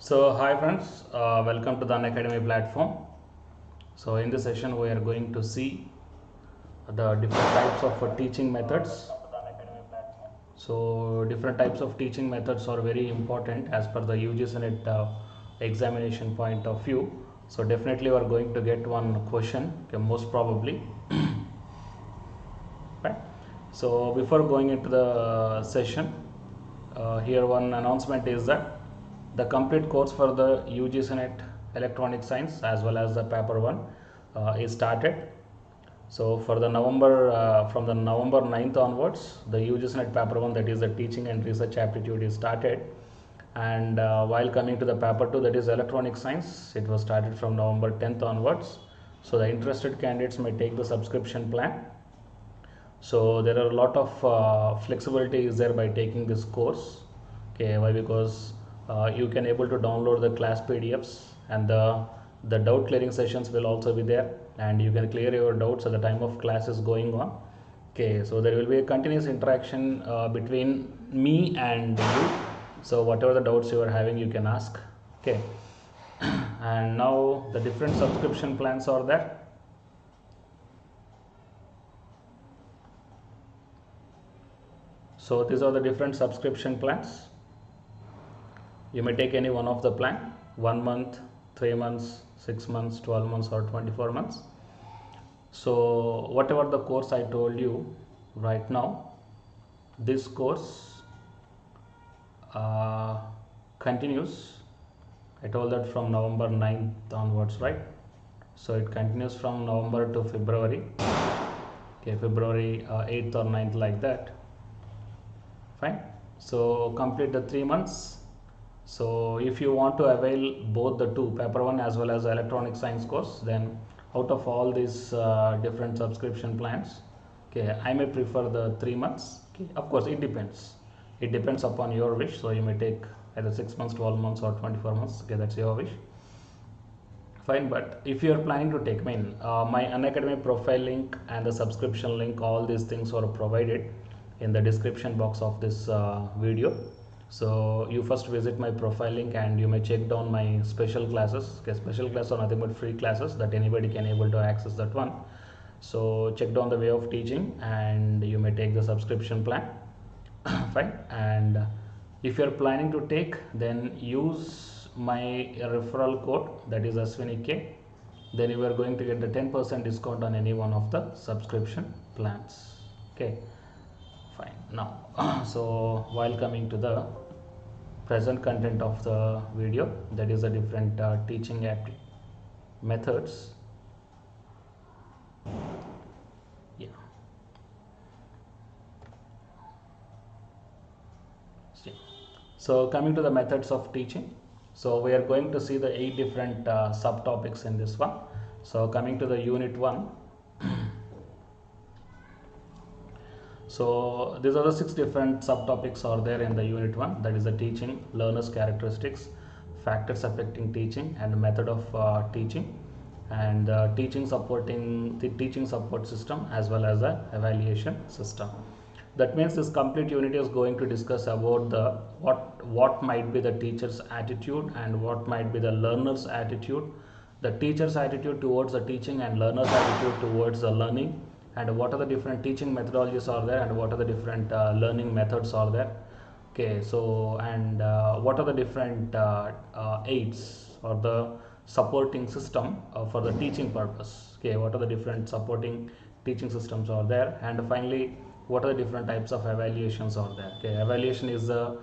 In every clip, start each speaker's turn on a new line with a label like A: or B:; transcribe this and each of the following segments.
A: So hi friends, welcome to the Unacademy platform. So in this session we are going to see the different types of teaching methods. So different types of teaching methods are very important as per the UGC NET examination point of view. So definitely we are going to get one question, okay, most probably. Right. So before going into the session, here one announcement is that the complete course for the UGC NET Electronic Science as well as the paper 1 is started. So for the from the November 9th onwards, the UGC NET paper 1, that is the teaching and research aptitude, is started. And while coming to the paper 2, that is electronic science, it was started from November 10th onwards. So the interested candidates may take the subscription plan. So there are a lot of flexibility is there by taking this course. Okay, why? Because you can able to download the class PDFs, and the doubt clearing sessions will also be there, and you can clear your doubts at the time of class is going on. Okay, so there will be a continuous interaction between me and you. So whatever the doubts you are having, you can ask. Okay, and now the different subscription plans are there. So these are the different subscription plans. You may take any one of the plan: 1 month, 3 months, 6 months, 12 months, or 24 months. So whatever the course I told you right now, this course continues. I told that from November 9th onwards, right? So it continues from November to February. Okay, February 8th or 9th, like that. Fine. So complete the 3 months. So if you want to avail both the two, paper 1 as well as electronic science course, then out of all these different subscription plans, okay, I may prefer the 3 months. Okay, of course it depends upon your wish. So you may take either 6 months, 12 months, or 24 months. Okay, that's your wish. Fine. But if you are planning to take, my Unacademy profile link and the subscription link, all these things are provided in the description box of this video. So you first visit my profile link and you may check down my special classes. Okay, special classes are nothing but free classes that anybody can able to access that one. So check down the way of teaching and you may take the subscription plan. Fine. And if you are planning to take, then use my referral code, that is Aswini K. Then you are going to get the 10% discount on any one of the subscription plans. Okay, fine. Now so while coming to the present content of the video, that is the different teaching methods. Yeah. So coming to the methods of teaching, so we are going to see the 8 different subtopics in this one. So coming to the unit 1, so these are the 6 different subtopics are there in the unit 1, that is the teaching, learners characteristics, factors affecting teaching, and method of teaching, and teaching support system, as well as the evaluation system. That means this complete unit is going to discuss about the what might be the teacher's attitude and what might be the learner's attitude, the teacher's attitude towards the teaching and learner's attitude towards the learning, and what are the different teaching methodologies are there, and what are the different learning methods are there. Okay, so and what are the different aids or the supporting system for the teaching purpose. Okay, what are the different supporting teaching systems are there, and finally what are the different types of evaluations are there. Okay, evaluation is the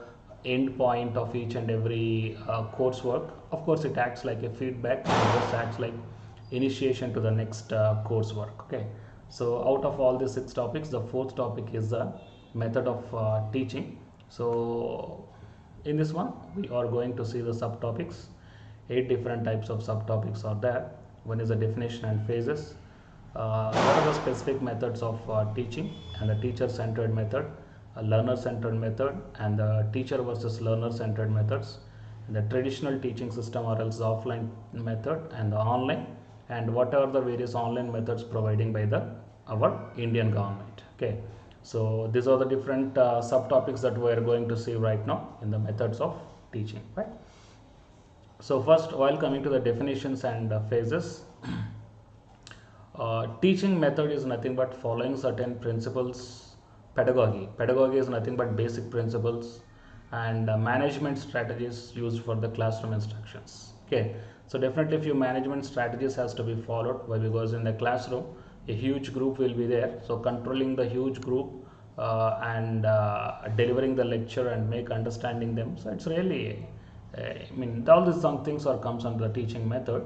A: end point of each and every coursework. Of course it acts like a feedback, and this acts like initiation to the next coursework. Okay, so out of all these 6 topics, the 4th topic is the method of teaching. So in this one we are going to see the subtopics. 8 different types of subtopics are there. One is the definition and phases. What are the specific methods of teaching, and the teacher centered method, a learner centered method, and the teacher versus learner centered methods, and the traditional teaching system or else the offline method, and the online, and what are the various online methods providing by our Indian government. Okay, so these are the different subtopics that we are going to see right now in the methods of teaching, right? So first, while coming to the definitions and phases, teaching method is nothing but following certain principles. Pedagogy is nothing but basic principles and management strategies used for the classroom instructions. Okay, so definitely a few management strategies has to be followed. Why? Because in the classroom a huge group will be there, so controlling the huge group and delivering the lecture and make understanding them. So it's really I mean, all these some things are comes under the teaching method.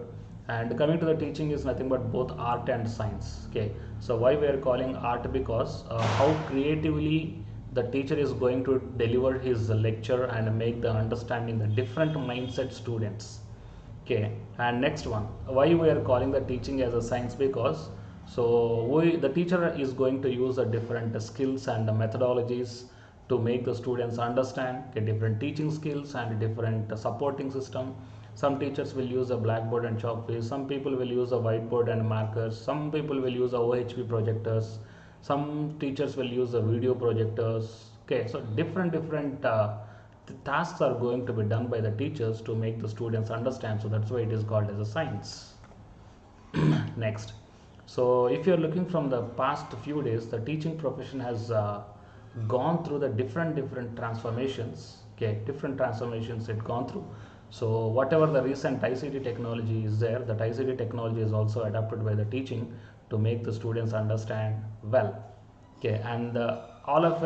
A: And coming to the teaching is nothing but both art and science. Okay, so why we are calling art? Because how creatively the teacher is going to deliver his lecture and make the understanding the different mindset students. Okay, and next one, why we are calling the teaching as a science? Because the teacher is going to use the different skills and methodologies to make the students understand, okay, different teaching skills and different supporting system. Some teachers will use a blackboard and chalk piece, some people will use a whiteboard and markers, some people will use a OHP projectors, some teachers will use a video projectors. Okay, so different the tasks are going to be done by the teachers to make the students understand, so that's why it is called as a science. Next, so if you're looking from the past few days, the teaching profession has gone through the different transformations. Okay, different transformations it gone through. So whatever the recent ICT technology is there, that ICT technology is also adapted by the teaching to make the students understand well. Okay, and all of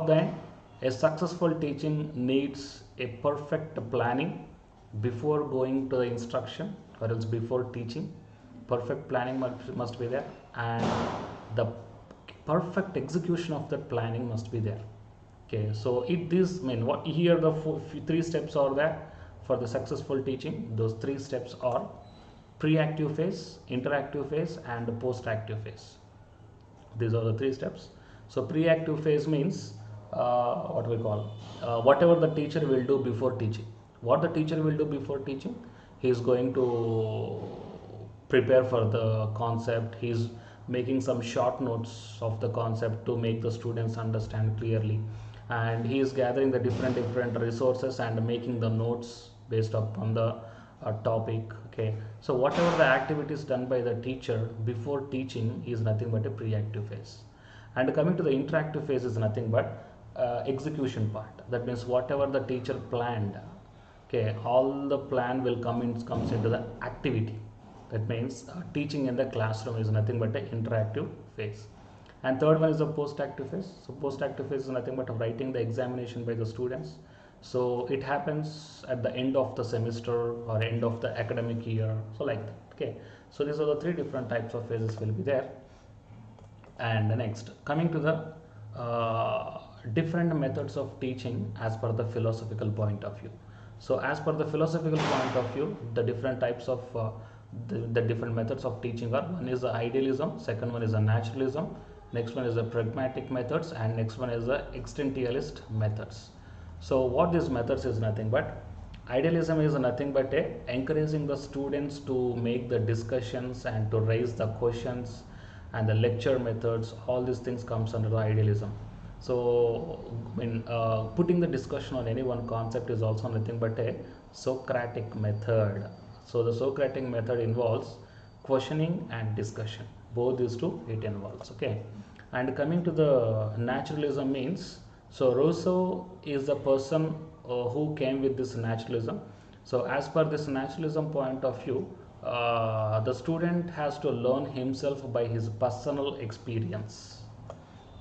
A: them, a successful teaching needs a perfect planning before going to the instruction, or else before teaching. Perfect planning must be there, and the perfect execution of that planning must be there. Okay, so this mean what here the three steps are there for the successful teaching. Those three steps are pre-active phase, interactive phase, and post-active phase. These are the three steps. So pre-active phase means what we call whatever the teacher will do before teaching. What the teacher will do before teaching, he is going to prepare for the concept. He is making some short notes of the concept to make the students understand clearly, and he is gathering the different resources and making the notes based upon the topic. Okay, so whatever the activities done by the teacher before teaching is nothing but a pre-active phase. And coming to the interactive phase is nothing but execution part. That means whatever the teacher planned, okay, all the plan will comes into the activity. That means teaching in the classroom is nothing but an interactive phase. And third one is the post-active phase. So post-active phase is nothing but writing the examination by the students. So it happens at the end of the semester or end of the academic year. So like that. Okay. So these are the three different types of phases will be there. And next, coming to the different methods of teaching as per the philosophical point of view. So as per the philosophical point of view, the different types of the different methods of teaching are: one is the idealism, second one is the naturalism, next one is the pragmatic methods, and next one is the existentialist methods. So what these methods is nothing but, idealism is nothing but encouraging the students to make the discussions and to raise the questions, and the lecture methods, all these things comes under the idealism. So when putting the discussion on any one concept is also nothing but a Socratic method. So the Socratic method involves questioning and discussion. Both these two it involves. Okay. And coming to the naturalism means, so Rousseau is the person who came with this naturalism. So as per this naturalism point of view, the student has to learn himself by his personal experience.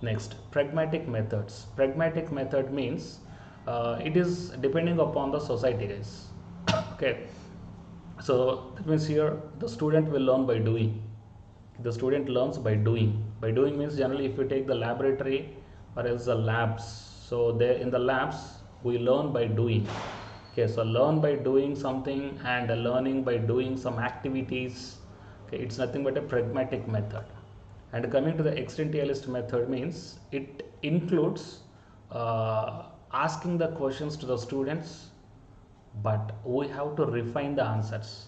A: Next, pragmatic methods. Pragmatic method means it is depending upon the society, guys. Okay, so that means here the student will learn by doing. The student learns by doing. By doing means generally if you take the laboratory or else the labs, so there in the labs we learn by doing. Okay, so learn by doing something and learning by doing some activities. Okay, it's nothing but a pragmatic method. And coming to the existentialist method means it includes asking the questions to the students, but we have to refine the answers.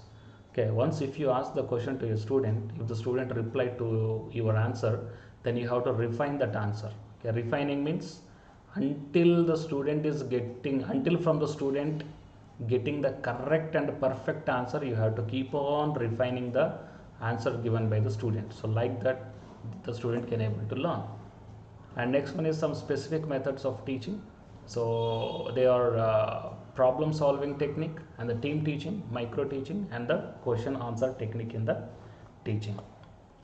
A: Okay, once if you ask the question to your student, if the student reply to your answer, then you have to refine that answer. Okay, refining means until the student is getting, until from the student getting the correct and perfect answer, you have to keep on refining the answer given by the student. So like that, the student can able to learn. And next one is some specific methods of teaching. So they are problem solving technique and the team teaching, micro teaching, and the question answer technique in the teaching.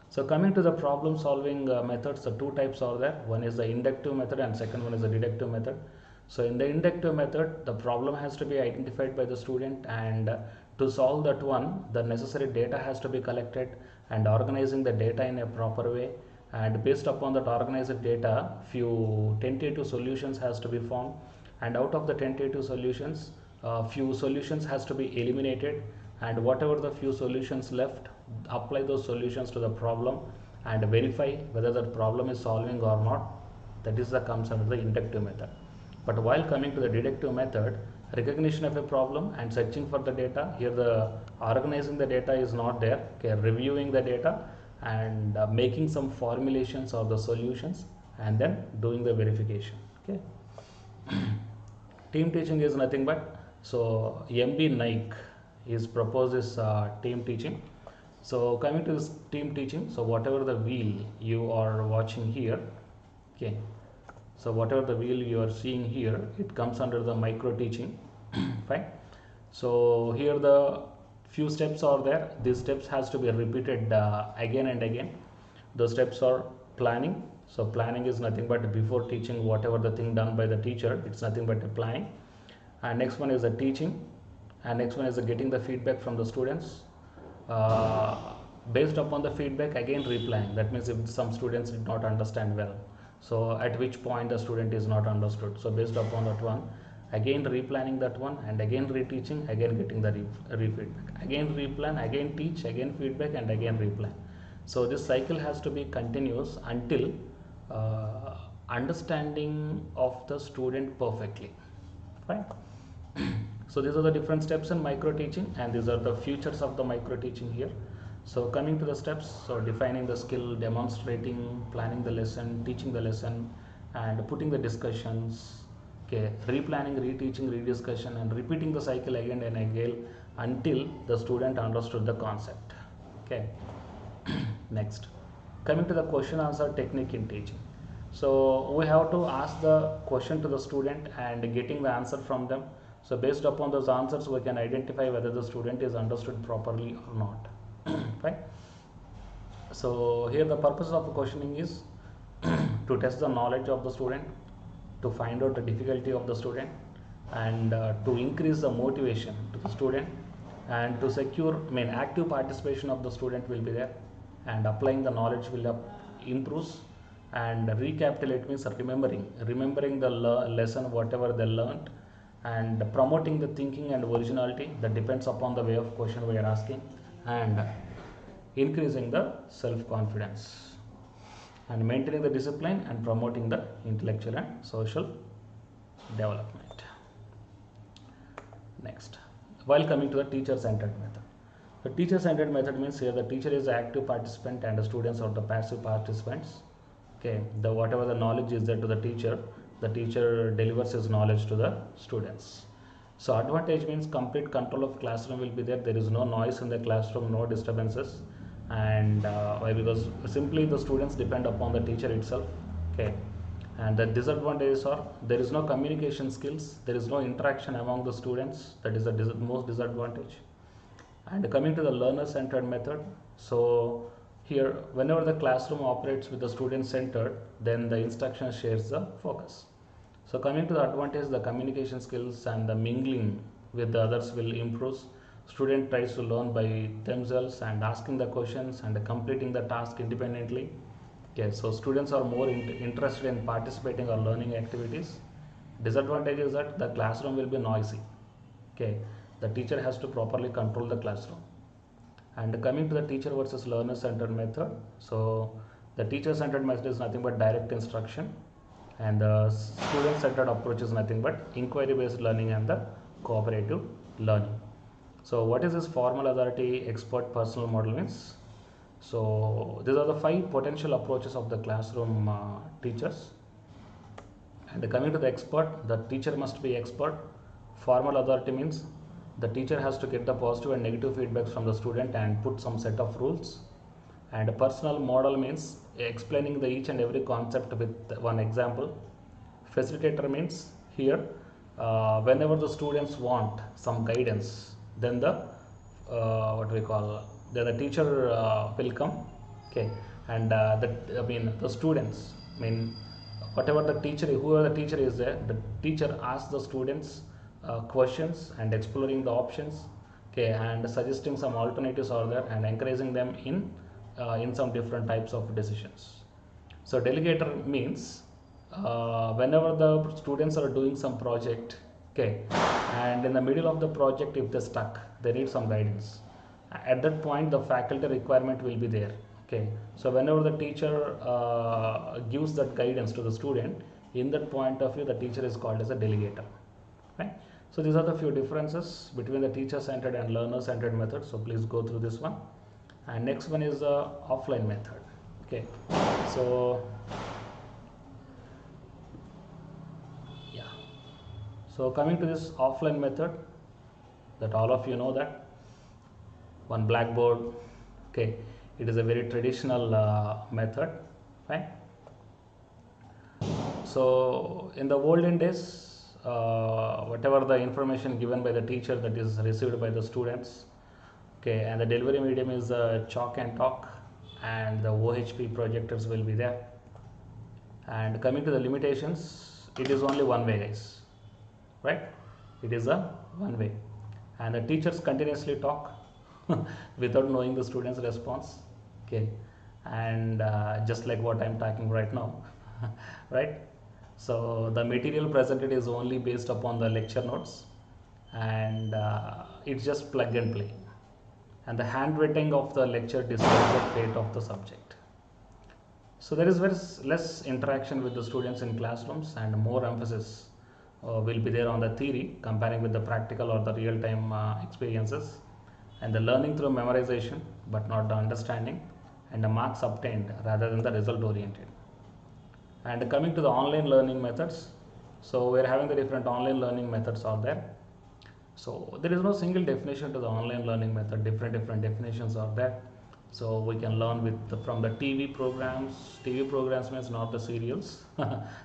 A: So coming to the problem solving methods, the two types are there. One is the inductive method and second one is the deductive method. So in the inductive method, the problem has to be identified by the student, and to solve that one, the necessary data has to be collected and organizing the data in a proper way. And based upon that organized data, few tentative solutions has to be formed, and out of the tentative solutions, few solutions has to be eliminated, and whatever the few solutions left, apply those solutions to the problem and verify whether the problem is solving or not. That is the comes under the inductive method. But while coming to the deductive method, recognition of a problem and searching for the data, here the organizing the data is not there. Okay, reviewing the data and making some formulations of the solutions and then doing the verification. Okay. Team teaching is nothing but, so MB Naik is proposed this team teaching. So coming to this team teaching, so whatever the wheel you are watching here, okay, so whatever the wheel you are seeing here, it comes under the micro teaching. Fine. So here the few steps are there. These steps has to be repeated again and again. Those steps are planning. So planning is nothing but before teaching whatever the thing done by the teacher, it's nothing but a planning. And next one is the teaching, and next one is the getting the feedback from the students. Based upon the feedback, again replanning. That means if some students did not understand well, so at which point the student is not understood, so based upon that one, again replanning that one, and again reteaching, again getting the feedback, again replan, again teach, again feedback, and again replan. So this cycle has to be continuous until understanding of the student perfectly. Fine. So these are the different steps in micro teaching, and these are the features of the micro teaching here. So coming to the steps, so defining the skill, demonstrating, planning the lesson, teaching the lesson, and putting the discussions. Okay, replanning, reteaching, rediscussion, and repeating the cycle again and again until the student understood the concept. Okay. Next, coming to the question answer technique in teaching. So we have to ask the question to the student and getting the answer from them. So based upon those answers, we can identify whether the student is understood properly or not. Right. So here the purpose of the questioning is to test the knowledge of the student, to find out the difficulty of the student, and to increase the motivation to the student, and to secure, active participation of the student will be there, and applying the knowledge will improves, and recapitulate means remembering the lesson whatever they learned, and promoting the thinking and originality that depends upon the way of question we are asking, and increasing the self-confidence, and maintaining the discipline and promoting the intellectual and social development. Next, while coming to the teacher-centered method. The teacher-centered method means here the teacher is the active participant and the students are the passive participants. Okay, the whatever the knowledge is there to the teacher delivers his knowledge to the students. So advantage means complete control of classroom will be there. There is no noise in the classroom, no disturbances, and why? Because simply the students depend upon the teacher itself. Okay, and the disadvantages are there is no communication skills, there is no interaction among the students. That is the most disadvantage. And coming to the learner-centered method, so here whenever the classroom operates with the student centered, then the instruction shares the focus. So coming to the advantage, the communication skills and the mingling with the others will improve. Student tries to learn by themselves and asking the questions and completing the task independently. Okay, so students are more interested in participating or learning activities. Disadvantage is that the classroom will be noisy. Okay, the teacher has to properly control the classroom. And coming to the teacher versus learner centered method, so the teacher centered method is nothing but direct instruction, and the student centered approach is nothing but inquiry based learning and the cooperative learning. So what is this formal authority expert personal model means? So these are the 5 potential approaches of the classroom teachers. And coming to the expert, the teacher must be expert. Formal authority means the teacher has to get the positive and negative feedbacks from the student and put some set of rules. And a personal model means explaining the each and every concept with one example. Facilitator means here whenever the students want some guidance, then the then the teacher will come, okay, and the students, whoever the teacher is there, the teacher asks the students questions and exploring the options, okay, and suggesting some alternatives are there and encouraging them in some different types of decisions. So delegator means whenever the students are doing some project, okay, and in the middle of the project if they stuck, they need some guidance. At that point the faculty requirement will be there, okay. So whenever the teacher gives that guidance to the student, in that point of view the teacher is called as a delegator, right? So these are the few differences between the teacher centered and learner centered method. So please go through this one. And next one is the offline method, okay. So yeah, so coming to this offline method, that all of you know that one blackboard, okay, it is a very traditional method, right? So in the olden days, whatever the information given by the teacher, that is received by the students, okay, and the delivery medium is chalk and talk, and the OHP projectors will be there. And coming to the limitations, it is only one way, guys, right? It is a one way, and the teachers continuously talk without knowing the students response, okay, and just like what I'm talking right now right? So the material presented is only based upon the lecture notes, and it's just plug and play, and the handwriting of the lecture decides the fate of the subject. So there is very less interaction with the students in classrooms, and more emphasis will be there on the theory comparing with the practical or the real-time experiences, and the learning through memorization but not the understanding, and the marks obtained rather than the result oriented. And coming to the online learning methods, so we are having the different online learning methods are there. So there is no single definition to the online learning method, different definitions are there. So we can learn from the TV programs. TV programs means not the serials,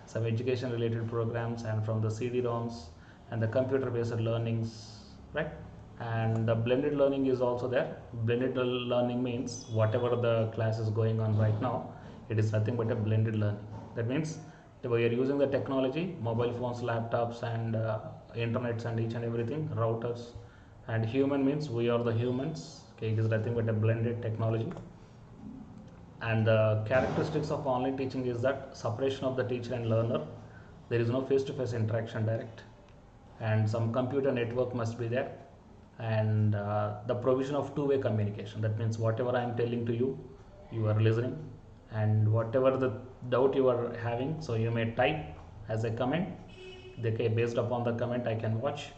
A: some education related programs, and from the CD-ROMs and the computer based learnings, right? And the blended learning is also there. Blended learning means whatever the class is going on right now, it is nothing but a blended learning. That means we are using the technology, mobile phones, laptops, and internets and each and everything, routers, and human means we are the humans, okay, it is nothing but a blended technology. And the characteristics of online teaching is that separation of the teacher and learner, there is no face-to-face interaction direct, and some computer network must be there, and the provision of two-way communication. That means whatever I am telling to you, you are listening, and whatever the doubt you are having, so you may type as a comment, okay, based upon the comment I can watch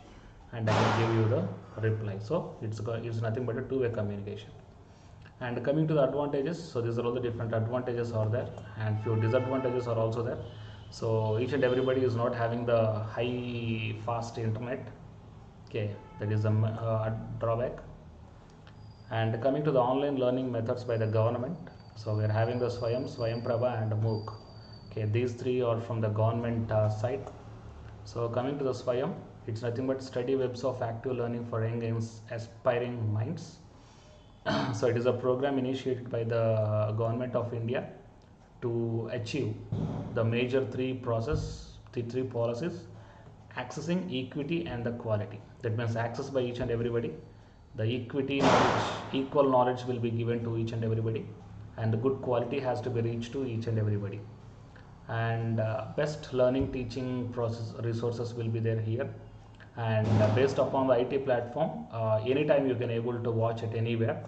A: and I can give you the reply. So it's nothing but a two-way communication. And coming to the advantages, so these are all the different advantages are there, and few disadvantages are also there. So each and everybody is not having the high fast internet, okay, that is a drawback. And coming to the online learning methods by the government, so we are having the SWAYAM, PRABHA, and MOOC, okay, these three are from the government side. So coming to the SWAYAM, it's nothing but study webs of active learning for young and aspiring minds. So it is a program initiated by the government of India to achieve the major three policies: accessing, equity, and the quality. That means access by each and everybody, the equity knowledge, equal knowledge will be given to each and everybody, and the good quality has to be reached to each and everybody. And best learning teaching process resources will be there here, and based upon the IT platform, anytime you can able to watch it anywhere.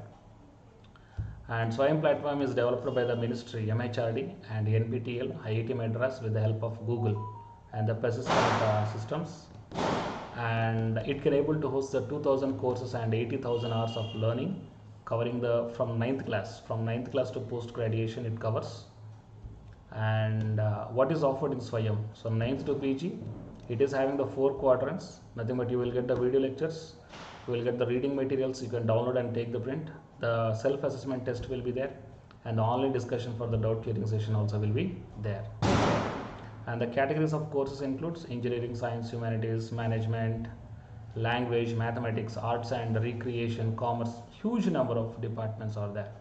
A: And SWAYAM platform is developed by the ministry, MHRD, and NPTEL, IIT Madras, with the help of Google and the persistent systems, and it can able to host the 2000 courses and 80,000 hours of learning, covering the from 9th class to post graduation it covers. And what is offered in SWAYAM, so 9th to PG, it is having the 4 quadrants, nothing but you will get the video lectures, You will get the reading materials, you can download and take the print. The self-assessment test will be there, and the online discussion for the doubt clearing session also will be there. And the categories of courses includes engineering, science, humanities, management, language, mathematics, arts and recreation, commerce. Huge number of departments are there.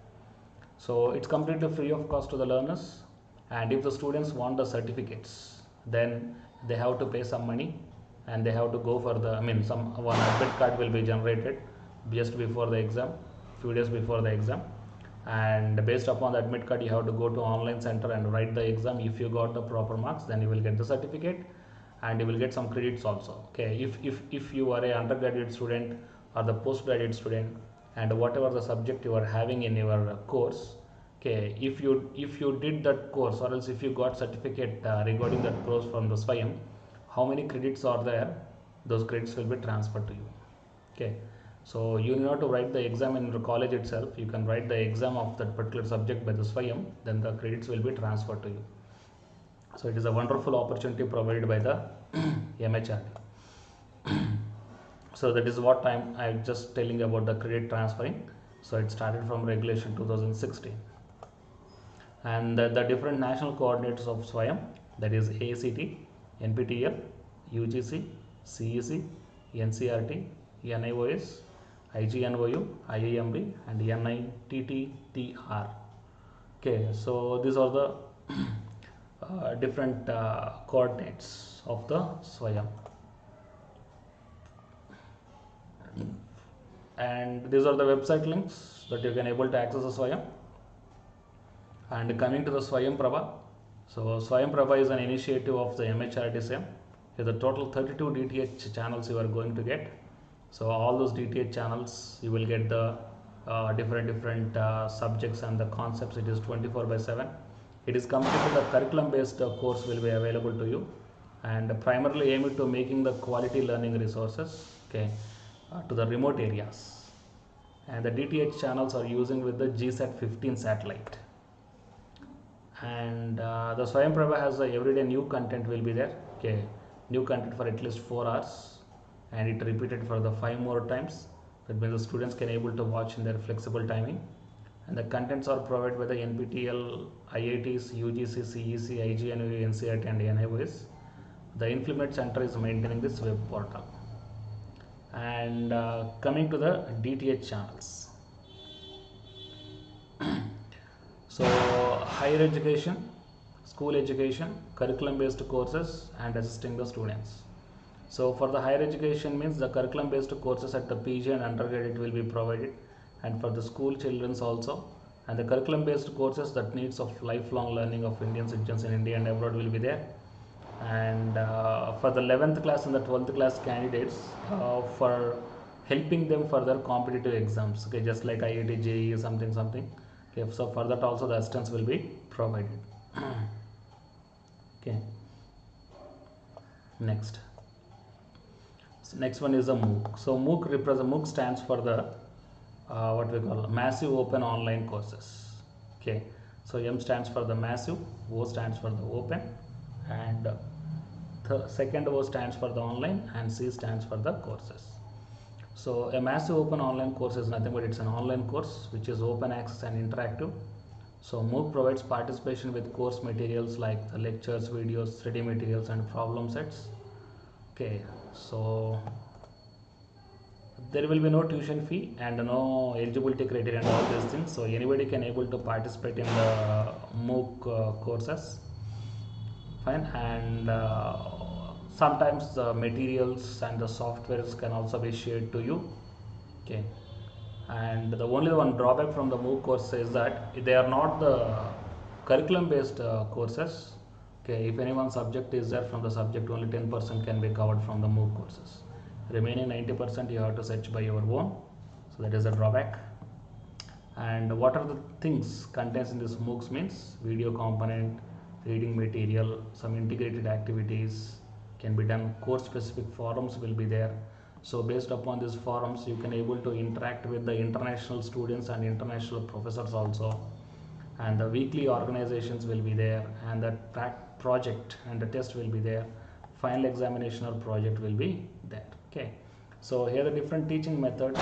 A: So it's completely free of cost to the learners, and if the students want the certificates, then they have to pay some money, and they have to go for the, one admit card will be generated just before the exam, few days before the exam, and based upon the admit card you have to go to online center and write the exam. If you got the proper marks, then you will get the certificate, and you will get some credits also. Okay, if you are a undergraduate student or the postgraduate student, and whatever the subject you are having in your course, okay, if you did that course, or else if you got certificate regarding that course from the SWAYAM, how many credits are there, those credits will be transferred to you. Okay, so you need not to write the exam in the college itself, you can write the exam of that particular subject by the SWAYAM, then the credits will be transferred to you. So it is a wonderful opportunity provided by the MHRD. So that is what I'm just telling about the credit transferring. So it started from regulation 2016. And the different national coordinators of SWAYAM, that is ACT, NPTEL, UGC, CEC, NCRT, NIOS, IGNOU, IIMB and NITTR. Okay, so these are the different coordinates of the SWAYAM. And these are the website links that you can able to access the SWAYAM. And coming to the SWAYAM PRABHA, so SWAYAM PRABHA is an initiative of the MHRD SAM. With a total 32 DTH channels you are going to get. So all those DTH channels you will get the different subjects and the concepts. It is 24/7. It is completely the curriculum based course will be available to you, and primarily aimed to making the quality learning resources, okay, to the remote areas. And the DTH channels are using with the GSAT 15 satellite. And the SWAYAM PRABHA has the everyday new content will be there. Okay, new content for at least 4 hours, and it repeated for the 5 more times. That means the students can able to watch in their flexible timing. And the contents are provided by the NPTEL, IITs, UGC, CEC, IGNOU, NCRT and NIOS. The Implement Center is maintaining this web portal. And coming to the DTH channels. So higher education, school education, curriculum based courses and assisting the students. So for the higher education means the curriculum based courses at the PG and undergraduate will be provided, and for the school children's also, and the curriculum based courses that needs of lifelong learning of Indian citizens in India and abroad will be there. And for the 11th class and the 12th class candidates, for helping them for their competitive exams, okay, just like IIT, JEE, something. Okay, so for that also the assistance will be provided. Okay, next one is the MOOC. So MOOC stands for the what we call massive open online courses. Okay, so M stands for the massive, O stands for the open, and the second O stands for the online, and C stands for the courses. So a massive open online course is nothing but it's an online course which is open access and interactive. So MOOC provides participation with course materials like the lectures, videos, study materials and problem sets. Okay, so there will be no tuition fee and no eligibility criteria and all these things. So anybody can able to participate in the MOOC courses. Fine. And sometimes the materials and the softwares can also be shared to you. Okay, and the only one drawback from the MOOC course is that they are not the curriculum based courses. Okay, if any one subject is there from the subject, only 10% can be covered from the MOOC courses. Remaining 90% you have to search by your own. So that is a drawback. And what are the things contains in this MOOCs means video component, reading material, some integrated activities can be done, course specific forums will be there. So based upon these forums you can able to interact with the international students and international professors also, and the weekly organizations will be there, and the project and the test will be there, final examination or project will be there. Okay, So here the different teaching methods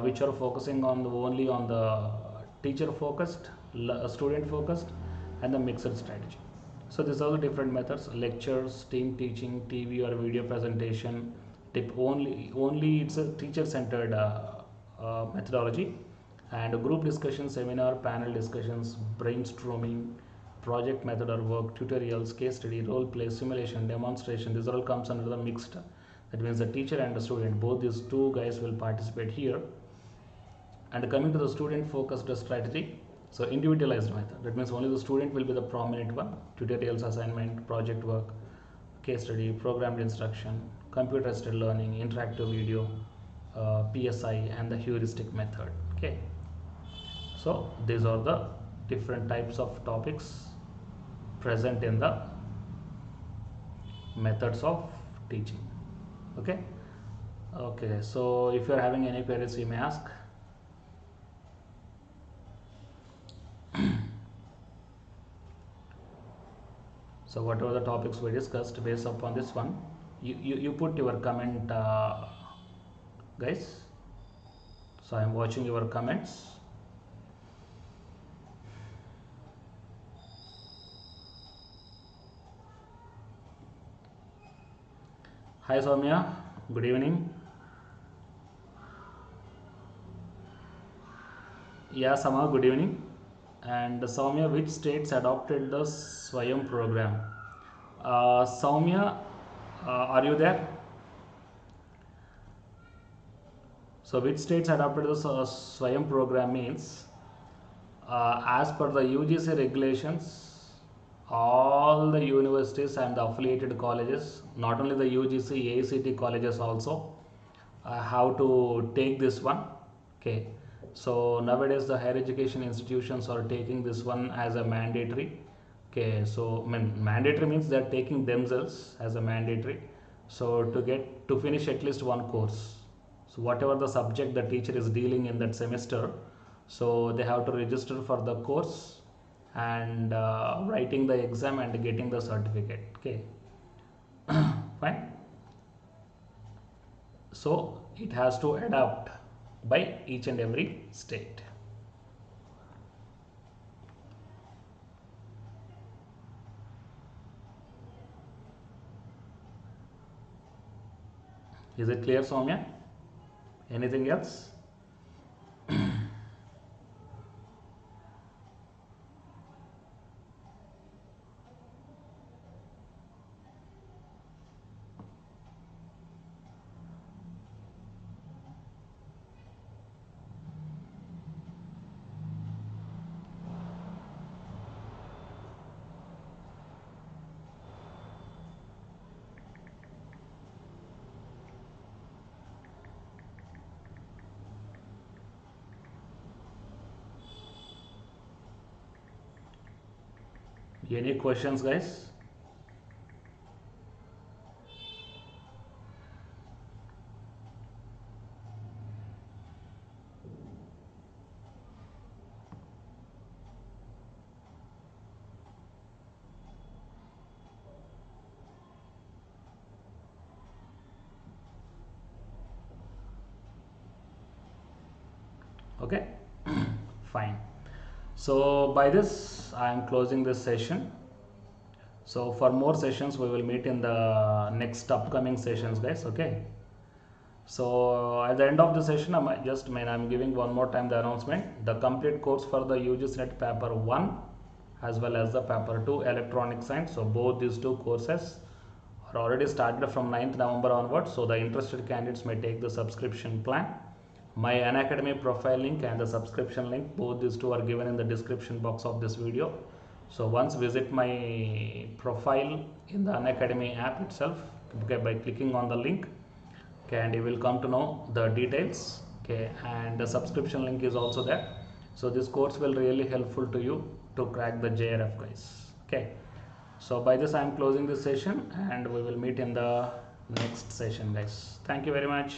A: which are focusing on only on the teacher focused, student focused, and the mixed strategy. So these are the different methods: lectures, team teaching, TV or video presentation. Only it's a teacher centered methodology, and group discussion, seminar, panel discussions, brainstorming, project method or work, tutorials, case study, role play, simulation, demonstration. This all comes under the mixed. That means the teacher and the student, both these two guys will participate here. And coming to the student focused strategy, so individualized method. That means only the student will be the prominent one. Tutorials, assignment, project work, case study, programmed instruction, computer assisted learning, interactive video, PSI, and the heuristic method. Okay. So these are the different types of topics present in the methods of teaching. Okay. Okay. So if you are having any queries, you may ask. So whatever the topics we discussed, based upon this one, you put your comment, guys. So I am watching your comments. Hi Soumya, good evening. Yeah, Sama, good evening. And Soumya, which states adopted the SWAYAM program? Soumya, are you there? So which states adopted the SWAYAM program means, as per the UGC regulations, all the universities and the affiliated colleges, not only the UGC, ACT colleges also, have to take this one. Okay. So nowadays the higher education institutions are taking this one as a mandatory. Okay, so mandatory means they are taking themselves as a mandatory. So to finish at least one course. So whatever the subject the teacher is dealing in that semester, so they have to register for the course and writing the exam and getting the certificate. Okay, fine. So it has to adapt by each and every state. Is it clear, Soumya? Anything else? Any questions, guys? Okay, fine. So by this I am closing this session. So for more sessions we will meet in the next upcoming sessions, guys. Okay, so at the end of the session I'm giving one more time the announcement. The complete course for the UGC NET paper 1 as well as the paper 2 electronic science, so both these two courses are already started from 9th November onwards. So the interested candidates may take the subscription plan. My Unacademy profile link and the subscription link, both these two are given in the description box of this video. So once visit my profile in the Unacademy app itself, okay, by clicking on the link, okay, and you will come to know the details. Okay, and the subscription link is also there. So this course will really helpful to you to crack the JRF, guys. Okay, so by this I am closing this session and we will meet in the next session, guys. Thank you very much.